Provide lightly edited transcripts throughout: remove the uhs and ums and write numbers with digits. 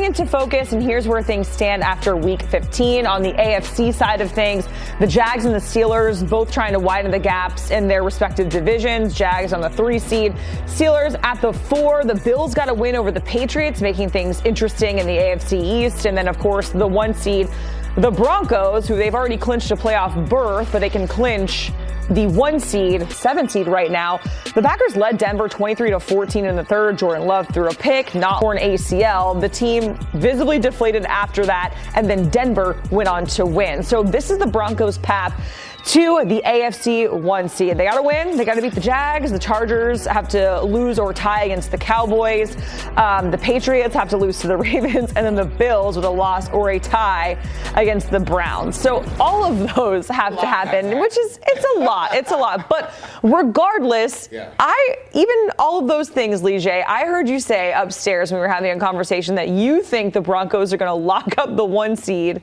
into focus, and here's where things stand after Week 15. On the AFC side of things, the Jags and the Steelers both trying to widen the gaps in their respective divisions. Jags on the 3 seed, Steelers at the 4. The Bills got a win over the Patriots, making things interesting in the AFC East. And then, of course, the 1 seed, the Broncos, who they've already clinched a playoff berth, but they can clinch the 1 seed, 7 seed right now. The Packers led Denver 23-14 in the third. Jordan Love threw a pick, not torn ACL. The team visibly deflated after that, and then Denver went on to win. So this is the Broncos' path to the AFC 1 seed. They got to win. They got to beat the Jags. The Chargers have to lose or tie against the Cowboys. The Patriots have to lose to the Ravens, and then the Bills with a loss or a tie against the Browns. So all of those have to happen, which is, it's a lot. It's a lot. But regardless, even all of those things, Lige, I heard you say upstairs when we were having a conversation that you think the Broncos are going to lock up the 1 seed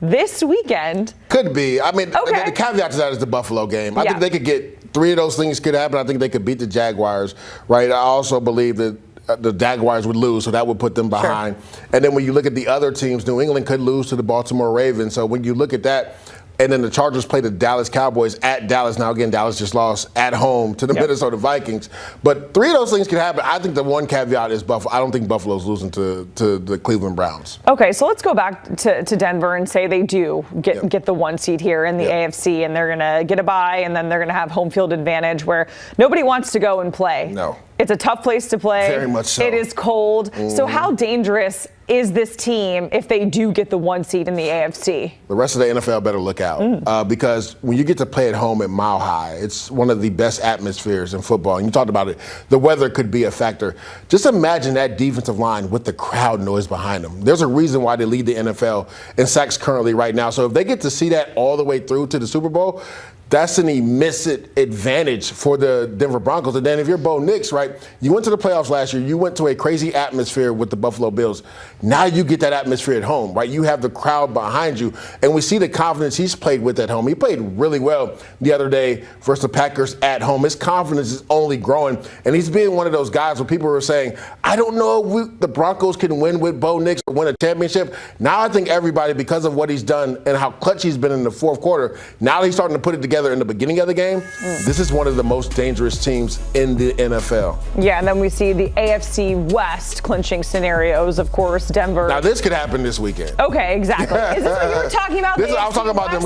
this weekend. Could be. I mean, the caveat to that is the Buffalo game. I think they could get 3 of those things could happen. I think they could beat the Jaguars, right? I also believe that the Jaguars would lose, so that would put them behind. Sure. And then when you look at the other teams, New England could lose to the Baltimore Ravens. So when you look at that, and then the Chargers play the Dallas Cowboys at Dallas. Now, again, Dallas just lost at home to the Minnesota Vikings. But 3 of those things can happen. I think the one caveat is Buffalo. I don't think Buffalo's losing to the Cleveland Browns. Okay, so let's go back to Denver and say they do get the 1 seed here in the AFC, and they're going to get a bye, and then they're going to have home field advantage where nobody wants to go and play. No. It's a tough place to play. Very much so. It is cold. So how dangerous is this team if they do get the 1 seed in the AFC? The rest of the NFL better look out because when you get to play at home at Mile High, it's one of the best atmospheres in football. And you talked about it. The weather could be a factor. Just imagine that defensive line with the crowd noise behind them. There's a reason why they lead the NFL in sacks currently right now. So if they get to see that all the way through to the Super Bowl, that's an immense advantage for the Denver Broncos. And then if you're Bo Nix, right, you went to the playoffs last year. You went to a crazy atmosphere with the Buffalo Bills. Now you get that atmosphere at home, right? You have the crowd behind you. And we see the confidence he's played with at home. He played really well the other day versus the Packers at home. His confidence is only growing. And he's being one of those guys where people are saying, I don't know if the Broncos can win with Bo Nix or win a championship. Now I think everybody, because of what he's done and how clutch he's been in the fourth quarter, now he's starting to put it together in the beginning of the game. This is one of the most dangerous teams in the NFL. Yeah, and then we see the AFC West clinching scenarios, of course, Denver. Now this could happen this weekend. Okay, exactly. Is this what you were talking about? I was talking about them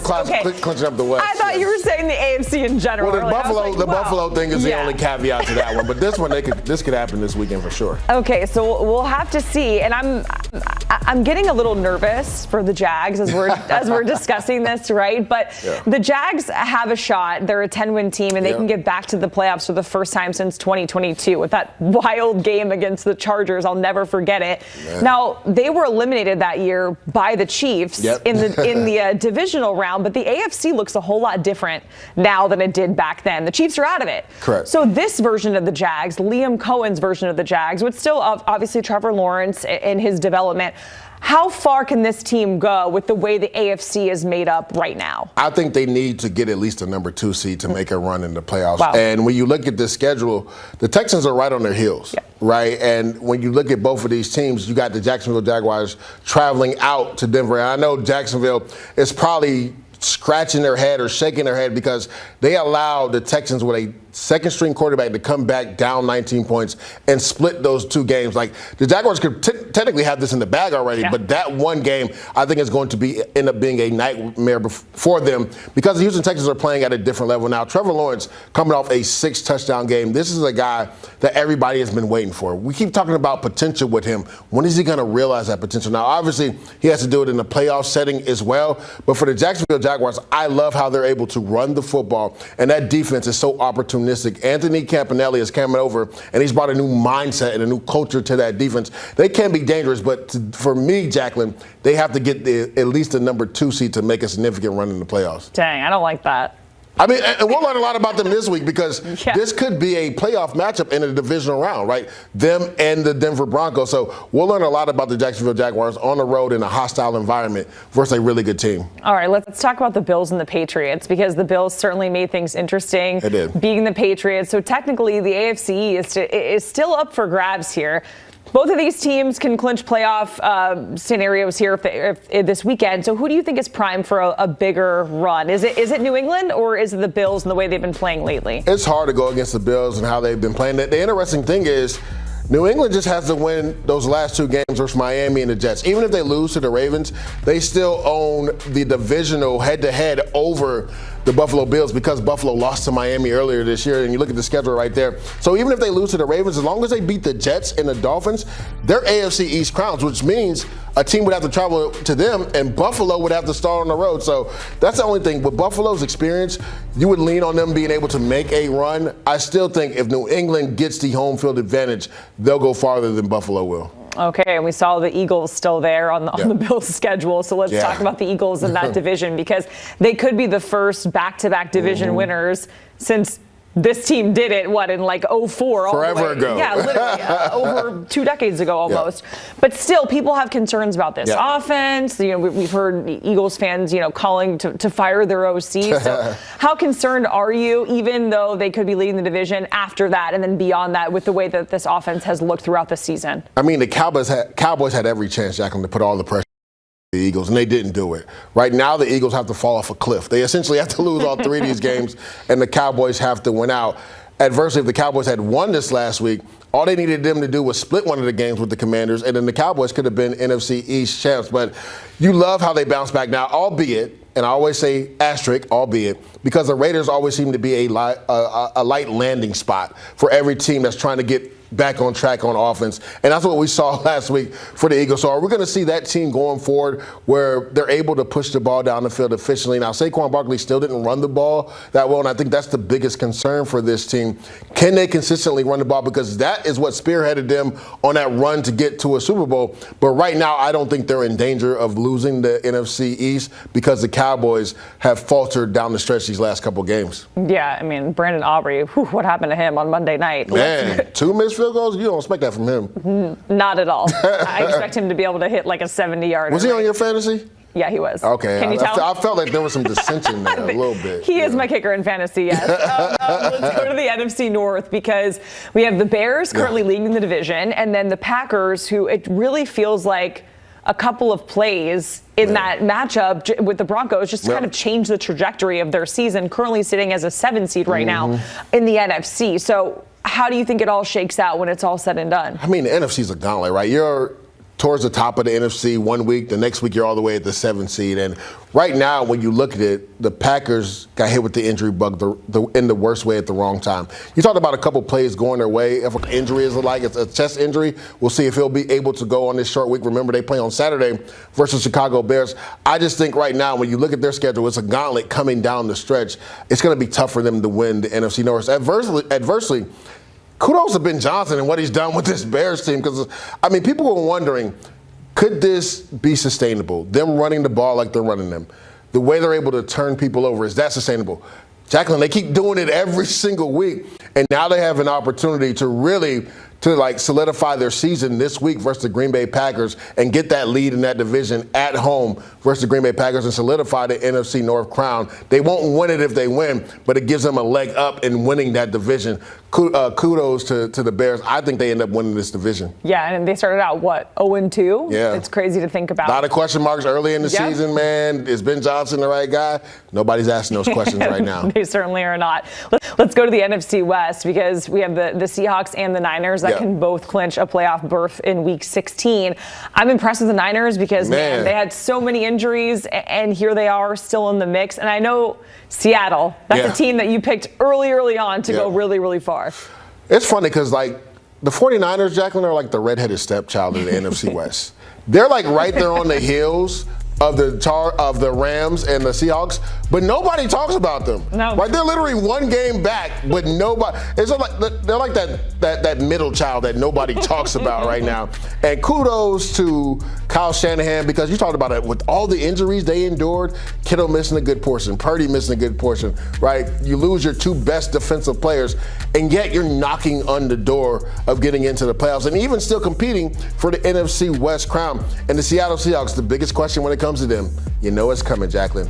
clinching up the West. I thought you were saying the AFC in general. Well, the Buffalo thing is the only caveat to that one, but this one, this could happen this weekend for sure. Okay, so we'll have to see, and I'm getting a little nervous for the Jags as we're discussing this, right? But the Jags have a shot. They're a 10-win team, and they can get back to the playoffs for the first time since 2022 with that wild game against the Chargers. I'll never forget it. Man. Now, they were eliminated that year by the Chiefs in the divisional round, but the AFC looks a whole lot different now than it did back then. The Chiefs are out of it. Correct. So this version of the Jags, Liam Cohen's version of the Jags, with still obviously Trevor Lawrence in his development, how far can this team go with the way the AFC is made up right now? I think they need to get at least a number 2 seed to make a run in the playoffs. Wow. And when you look at the schedule, the Texans are right on their heels, right? And when you look at both of these teams, you got the Jacksonville Jaguars traveling out to Denver. And I know Jacksonville is probably scratching their head or shaking their head because they allowed the Texans with a second-string quarterback to come back down 19 points and split those 2 games. Like, the Jaguars could technically have this in the bag already, but that one game I think is going to end up being a nightmare for them because the Houston Texans are playing at a different level now. Trevor Lawrence coming off a 6-touchdown game. This is a guy that everybody has been waiting for. We keep talking about potential with him. When is he going to realize that potential? Now, obviously, he has to do it in a playoff setting as well, but for the Jacksonville Jaguars, I love how they're able to run the football, and that defense is so opportunistic. Anthony Campanelli is coming over, and he's brought a new mindset and a new culture to that defense. They can be dangerous, but for me, Jacqueline, they have to get at least a number 2 seed to make a significant run in the playoffs. Dang, I don't like that. I mean, and we'll learn a lot about them this week because this could be a playoff matchup in a divisional round, right? Them and the Denver Broncos. So we'll learn a lot about the Jacksonville Jaguars on the road in a hostile environment versus a really good team. All right, let's talk about the Bills and the Patriots because the Bills certainly made things interesting. They did. Beating the Patriots. So technically the AFC is still up for grabs here. Both of these teams can clinch playoff scenarios here if this weekend. So who do you think is primed for a bigger run? Is it New England or is it the Bills and the way they've been playing lately? It's hard to go against the Bills and how they've been playing. The interesting thing is New England just has to win those last two games versus Miami and the Jets. Even if they lose to the Ravens, they still own the divisional head-to-head over the Buffalo Bills because Buffalo lost to Miami earlier this year, and you look at the schedule right there. So even if they lose to the Ravens, as long as they beat the Jets and the Dolphins, they're AFC East crowns, which means a team would have to travel to them, and Buffalo would have to start on the road. So that's the only thing. With Buffalo's experience, you would lean on them being able to make a run. I still think if New England gets the home field advantage, they'll go farther than Buffalo will. Okay, and we saw the Eagles still there on the Bills' schedule. So let's talk about the Eagles in that division because they could be the first back-to-back division winners since this team did it, in like 04? Forever ago. Yeah, literally over 2 decades ago almost. Yeah. But still, people have concerns about this offense. We've heard Eagles fans, calling to fire their OC. So how concerned are you, even though they could be leading the division after that and then beyond that with the way that this offense has looked throughout the season? I mean, the Cowboys had every chance, Jacqueline, to put all the pressure the Eagles, and they didn't do it. Right now, the Eagles have to fall off a cliff. They essentially have to lose all 3 of these games, and the Cowboys have to win out. Adversely, if the Cowboys had won this last week, all they needed them to do was split one of the games with the Commanders, and then the Cowboys could have been NFC East champs. But you love how they bounce back now, albeit, and I always say asterisk, albeit, because the Raiders always seem to be a light landing spot for every team that's trying to get back on track on offense. And that's what we saw last week for the Eagles. So are we going to see that team going forward where they're able to push the ball down the field efficiently? Now, Saquon Barkley still didn't run the ball that well, and I think that's the biggest concern for this team. Can they consistently run the ball? Because that is what spearheaded them on that run to get to a Super Bowl. But right now, I don't think they're in danger of losing the NFC East because the Cowboys have faltered down the stretch these last couple games. Yeah, I mean, Brandon Aubrey, what happened to him on Monday night? Man, 2 missed field goals? You don't expect that from him. Not at all. I expect him to be able to hit like a 70-yarder. Was he on your fantasy? Yeah, he was. Okay. Can you tell? I felt like there was some dissension there a little bit. He is my kicker in fantasy, yes. Let's go to the NFC North because we have the Bears currently leading the division, and then the Packers, who it really feels like a couple of plays in that matchup with the Broncos just kind of changed the trajectory of their season, currently sitting as a 7 seed right now in the NFC. So how do you think it all shakes out when it's all said and done? I mean, the NFC's a gauntlet, right? You're towards the top of the NFC 1 week. The next week, you're all the way at the 7th seed. And right now, when you look at it, the Packers got hit with the injury bug in the worst way at the wrong time. You talked about a couple plays going their way. If an injury is it's a chest injury, we'll see if he'll be able to go on this short week. Remember, they play on Saturday versus Chicago Bears. I just think right now, when you look at their schedule, it's a gauntlet coming down the stretch. It's going to be tough for them to win the NFC North. Adversely, kudos to Ben Johnson and what he's done with this Bears team because, I mean, people were wondering, could this be sustainable? Them running the ball like they're running them. The way they're able to turn people over, is that sustainable? Jacqueline, they keep doing it every single week, and now they have an opportunity to really solidify their season this week versus the Green Bay Packers and get that lead in that division at home versus the Green Bay Packers and solidify the NFC North crown. They won't win it if they win, but it gives them a leg up in winning that division. Kudos to the Bears. I think they end up winning this division. Yeah, and they started out, 0-2? Yeah. It's crazy to think about. A lot of question marks early in the season, man. Is Ben Johnson the right guy? Nobody's asking those questions right now. They certainly are not. Let's go to the NFC West because we have the Seahawks and the Niners that can both clinch a playoff berth in Week 16. I'm impressed with the Niners because, man, they had so many injuries, and here they are still in the mix. And I know Seattle, that's a team that you picked early on to go really, really far. It's funny because, the 49ers, Jacqueline, are like the redheaded stepchild of the NFC West. They're right there on the heels of the Rams and the Seahawks, but nobody talks about them. No. Right? They're literally 1 game back, but nobody. It's they're like that middle child that nobody talks about right now. And kudos to Kyle Shanahan because you talked about it with all the injuries they endured. Kittle missing a good portion, Purdy missing a good portion. Right? You lose your 2 best defensive players, and yet you're knocking on the door of getting into the playoffs and even still competing for the NFC West crown. And the Seattle Seahawks, the biggest question when it comes to them, you know it's coming, Jacqueline.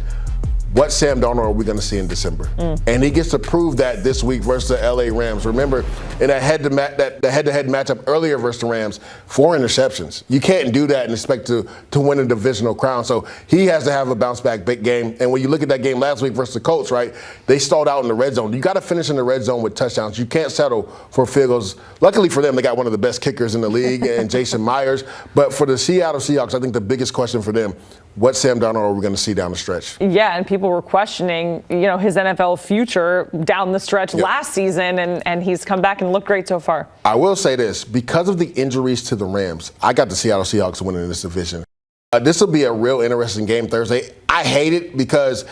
what Sam Darnold are we going to see in December? And he gets to prove that this week versus the LA Rams. Remember, in that head-to-head matchup earlier versus the Rams, 4 interceptions. You can't do that and expect to win a divisional crown. So he has to have a bounce-back big game. And when you look at that game last week versus the Colts, right, they stalled out in the red zone. You got to finish in the red zone with touchdowns. You can't settle for field goals. Luckily for them, they got one of the best kickers in the league, and Jason Myers. But for the Seattle Seahawks, I think the biggest question for them, what Sam Darnold are we going to see down the stretch? Yeah, and people were questioning, his NFL future down the stretch last season, and he's come back and looked great so far. I will say this, because of the injuries to the Rams, I got the Seattle Seahawks winning this division. This will be a real interesting game Thursday. I hate it because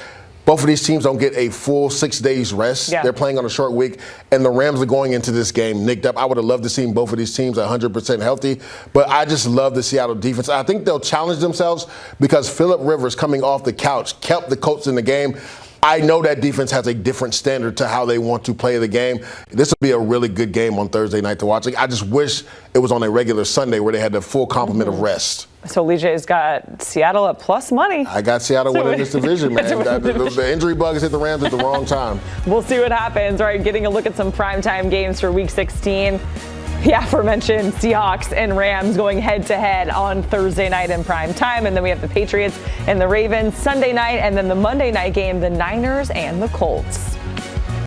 both of these teams don't get a full 6 days rest. Yeah. They're playing on a short week, and the Rams are going into this game nicked up. I would have loved to see both of these teams 100% healthy, but I just love the Seattle defense. I think they'll challenge themselves because Phillip Rivers, coming off the couch, kept the Colts in the game. I know that defense has a different standard to how they want to play the game. This will be a really good game on Thursday night to watch. I just wish it was on a regular Sunday where they had the full complement of rest. So Lijay's got Seattle at plus money. I got Seattle winning this division, man. The injury bug has hit the Rams at the wrong time. We'll see what happens. All right, getting a look at some primetime games for Week 16. The aforementioned Seahawks and Rams going head-to-head on Thursday night in prime time. And then we have the Patriots and the Ravens Sunday night. And then the Monday night game, the Niners and the Colts.